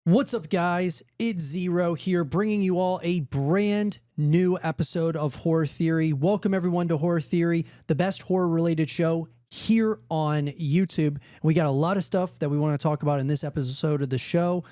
What's up, guys? It's Zero here, bringing you all a brand new episode of Horror Theory. Welcome, everyone, to Horror Theory, the best horror-related show here on YouTube. We got a lot of stuff that we want to talk about in this episode of the show,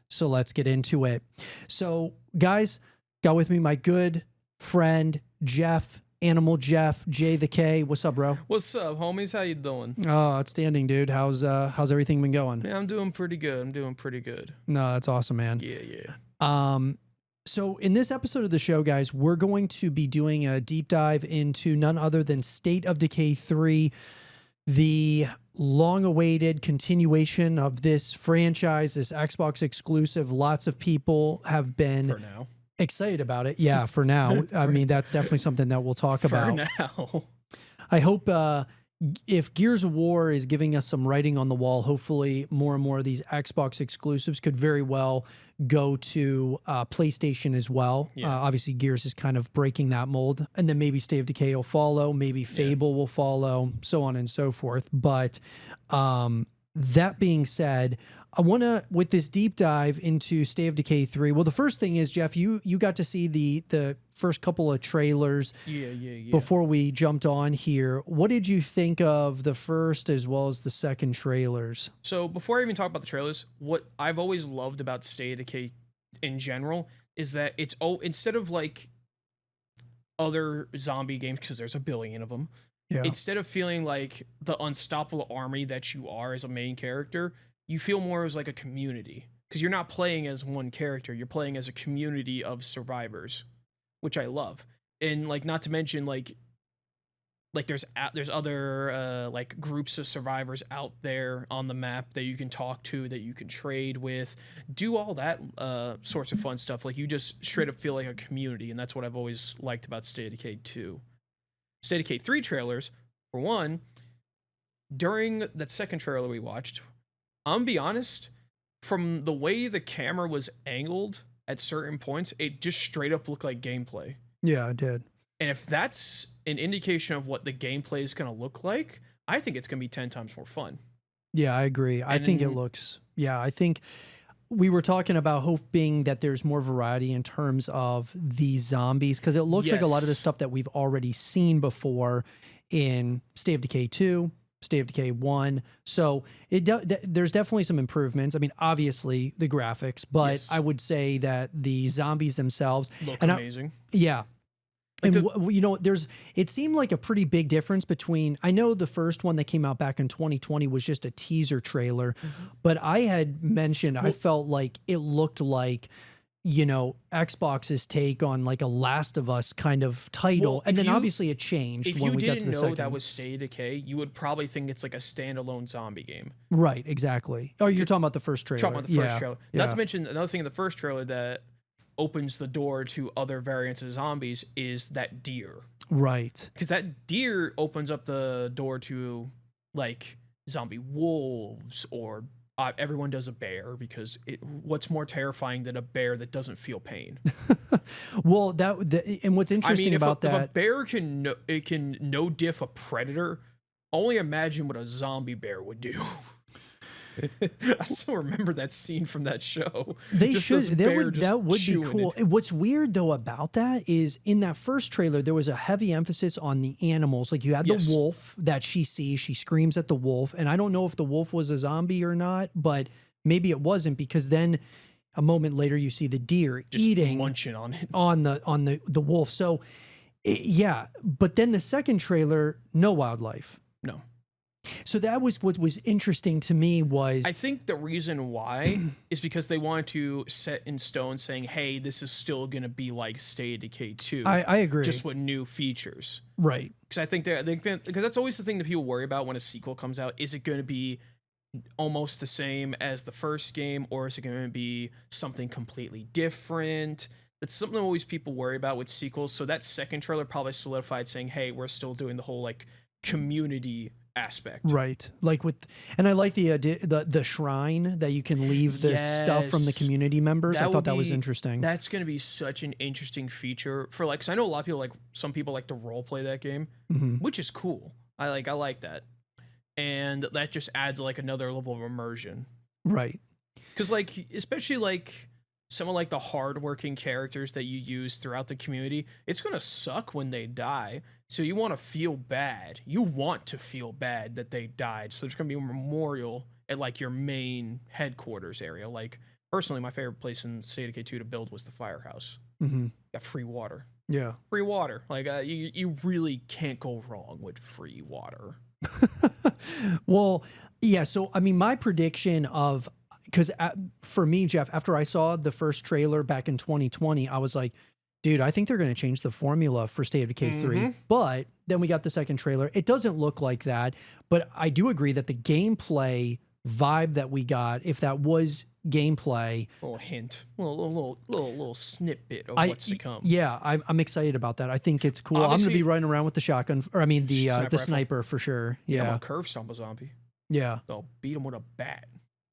so let's get into it. So, guys, got with me my good friend, Jeff, Animal Jeff, J the K. What's up, bro? What's up, homies? How you doing? Oh, outstanding, dude. How's everything been going? Man, I'm doing pretty good. No, that's awesome, man. Yeah. So in this episode of the show, guys, we're going to be doing a deep dive into none other than State of Decay 3, the long-awaited continuation of this franchise, this Xbox exclusive. Lots of people have been For now. excited about it. Yeah, for now. I mean, that's definitely something that we'll talk about. For now. I hope if Gears of War is giving us some writing on the wall, hopefully more and more of these Xbox exclusives could very well go to PlayStation as well. Yeah. Obviously, Gears is kind of breaking that mold. And then maybe State of Decay will follow. Maybe Fable will follow, so on and so forth. But that being said, I want to, with this deep dive into State of Decay 3, well, the first thing is, Jeff, you got to see the first couple of trailers before we jumped on here. What did you think of the first as well as the second trailers? So before I even talk about the trailers, what I've always loved about State of Decay in general is that it's instead of like other zombie games, because there's a billion of them, instead of feeling like the unstoppable army that you are as a main character, you feel more as like a community, because you're not playing as one character, you're playing as a community of survivors, which I love. And like, not to mention like there's other like groups of survivors out there on the map that you can talk to, that you can trade with, do all that sorts of fun stuff. Like, you just straight up feel like a community, and that's what I've always liked about State of Decay 2. State of Decay 3 trailers, for one, during that second trailer we watched, I'm gonna be honest, from the way the camera was angled at certain points, it just straight up looked like gameplay. Yeah, it did. And if that's an indication of what the gameplay is going to look like, I think it's going to be 10 times more fun. Yeah, I agree. I think we were talking about hoping that there's more variety in terms of the zombies, because it looks like a lot of the stuff that we've already seen before in State of Decay 2, State of Decay 1. So there's definitely some improvements. I mean, obviously the graphics, but I would say that the zombies themselves look amazing. And it seemed like a pretty big difference between, I know the first one that came out back in 2020 was just a teaser trailer, but I had mentioned, I felt like it looked like, Xbox's take on like a Last of Us kind of title. And then obviously it changed when we got to the second. If you didn't know that was State of Decay, you would probably think it's like a standalone zombie game. Right, exactly. Oh, you're talking about the first trailer. Talking about the first trailer. Not to mention, another thing in the first trailer that opens the door to other variants of zombies is that deer. Right. Because that deer opens up the door to like zombie wolves, or everyone does a bear, because what's more terrifying than a bear that doesn't feel pain? Well, and what's interesting if about if a bear can no diff a predator, only imagine what a zombie bear would do. I still remember that scene from that show. That would be cool. What's weird though about that is, in that first trailer there was a heavy emphasis on the animals. Like, you had the wolf that she sees, she screams at the wolf, and I don't know if the wolf was a zombie or not, but maybe it wasn't, because then a moment later you see the deer just eating, munching on it, on the wolf. So but then the second trailer, no wildlife. No. So that was what was interesting to me. I think the reason why is because they wanted to set in stone saying, hey, this is still going to be like State of Decay 2. I agree. Just with new features. Right. Because I think because that's always the thing that people worry about when a sequel comes out. Is it going to be almost the same as the first game, or is it going to be something completely different? That's something always people worry about with sequels. So that second trailer probably solidified saying, hey, we're still doing the whole like community aspect, right? Like and I like the shrine that you can leave the stuff from the community members. I thought that was interesting. That's going to be such an interesting feature for, like, because I know a lot of people, like, some people like to role play that game, which is cool. I like that, and that just adds like another level of immersion. Right. Because like, especially like some of like the hardworking characters that you use throughout the community, it's gonna suck when they die. So you want to feel bad. You want to feel bad that they died. So there's gonna be a memorial at like your main headquarters area. Like personally, my favorite place in State of Decay 2 to build was the firehouse. Mm-hmm. Got free water. Yeah. Free water. Like you really can't go wrong with free water. Well, yeah. So, I mean, my prediction of, because for me, Jeff, after I saw the first trailer back in 2020, I was like, dude, I think they're going to change the formula for State of Decay 3. But then we got the second trailer. It doesn't look like that. But I do agree that the gameplay vibe that we got, if that was gameplay, A little hint, a little snippet of what's to come. Yeah, I'm excited about that. I think it's cool. Obviously, I'm going to be running around with the shotgun, or I mean the rifle. sniper for sure. Yeah, I'm gonna curve stomp a zombie. Yeah, They'll beat him with a bat.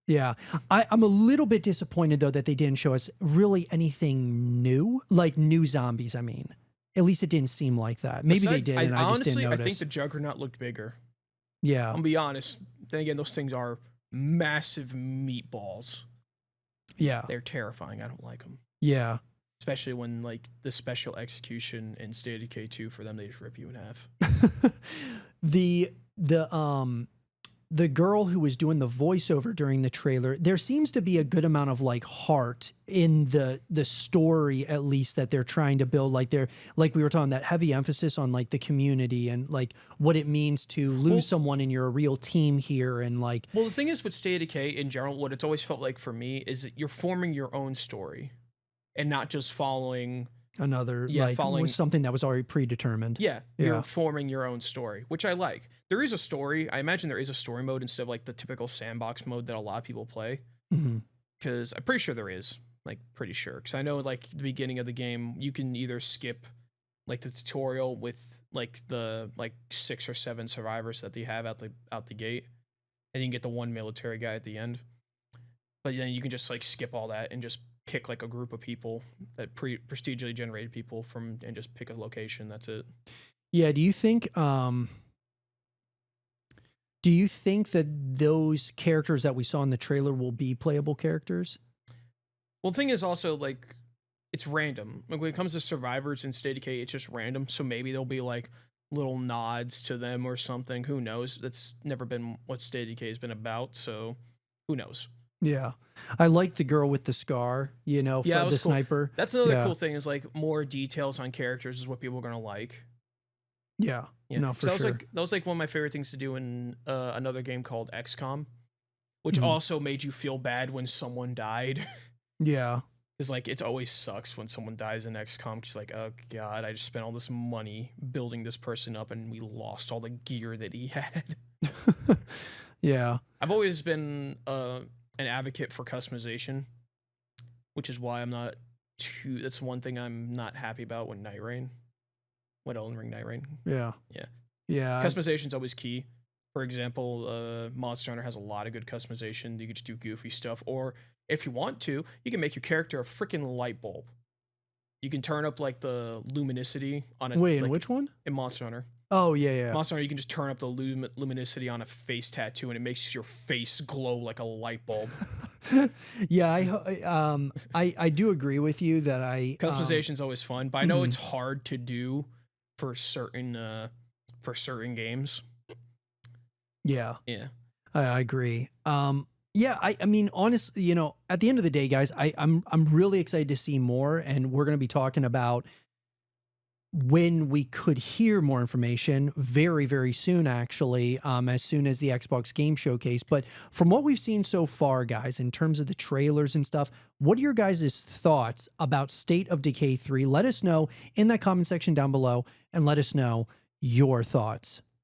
Yeah. I'm a little bit disappointed though that they didn't show us really anything new, like new zombies. I mean, at least it didn't seem like that. Maybe they did, and I just didn't notice. I think the Juggernaut looked bigger. Yeah. I'm gonna be honest. Then again, those things are massive meatballs. Yeah. They're terrifying. I don't like them. Yeah. Especially when like the special execution in State of Decay 2 for them, they just rip you in half. The girl who was doing the voiceover during the trailer, there seems to be a good amount of like heart in the story, at least, that they're trying to build. Like we were talking, that heavy emphasis on like the community and like what it means to lose someone and you're a real team here. And like, well, the thing is with State of Decay in general, what it's always felt like for me is that you're forming your own story and not just following another, following something that was already predetermined. Yeah, you're forming your own story, which I like. There is a story. I imagine there is a story mode instead of like the typical sandbox mode that a lot of people play. Because I'm pretty sure there is. Like, pretty sure. Because I know like the beginning of the game, you can either skip like the tutorial with like the 6 or 7 survivors that they have out the gate, and you can get the one military guy at the end. But then you can just like skip all that and just pick like a group of people that prestigiously generated people from, and just pick a location. That's it. Yeah. Do you think that those characters that we saw in the trailer will be playable characters? Well, the thing is also like it's random. Like when it comes to survivors in State of Decay, it's just random. So maybe there'll be like little nods to them or something. Who knows? That's never been what State of Decay has been about. So who knows? Yeah. I like the girl with the scar, for the cool. sniper. That's another cool thing, is like more details on characters is what people are going to like. Yeah. No, for sure. That was like one of my favorite things to do in another game called XCOM, which also made you feel bad when someone died. Yeah. Because like it always sucks when someone dies in XCOM. Because like, oh god, I just spent all this money building this person up, and we lost all the gear that he had. Yeah. I've always been an advocate for customization, which is why I'm not too. That's one thing I'm not happy about when Night Rain. What Elden Ring Night Rain? Yeah. Yeah. Yeah. Customization's always key. For example, Monster Hunter has a lot of good customization. You can just do goofy stuff, or if you want to, you can make your character a freaking light bulb. You can turn up like the luminosity on it. Wait, in which one? In Monster Hunter. Oh yeah. Monster Hunter, you can just turn up the luminosity on a face tattoo, and it makes your face glow like a light bulb. Yeah, I do agree with you that customization's always fun, but I know it's hard to do for certain games. Yeah. Yeah. I agree. Yeah, I mean, honestly, at the end of the day, guys, I'm really excited to see more, and we're going to be talking about when we could hear more information very, very soon, actually, as soon as the Xbox Game Showcase. But from what we've seen so far, guys, in terms of the trailers and stuff, what are your guys' thoughts about State of Decay 3? Let us know in that comment section down below, and let us know your thoughts.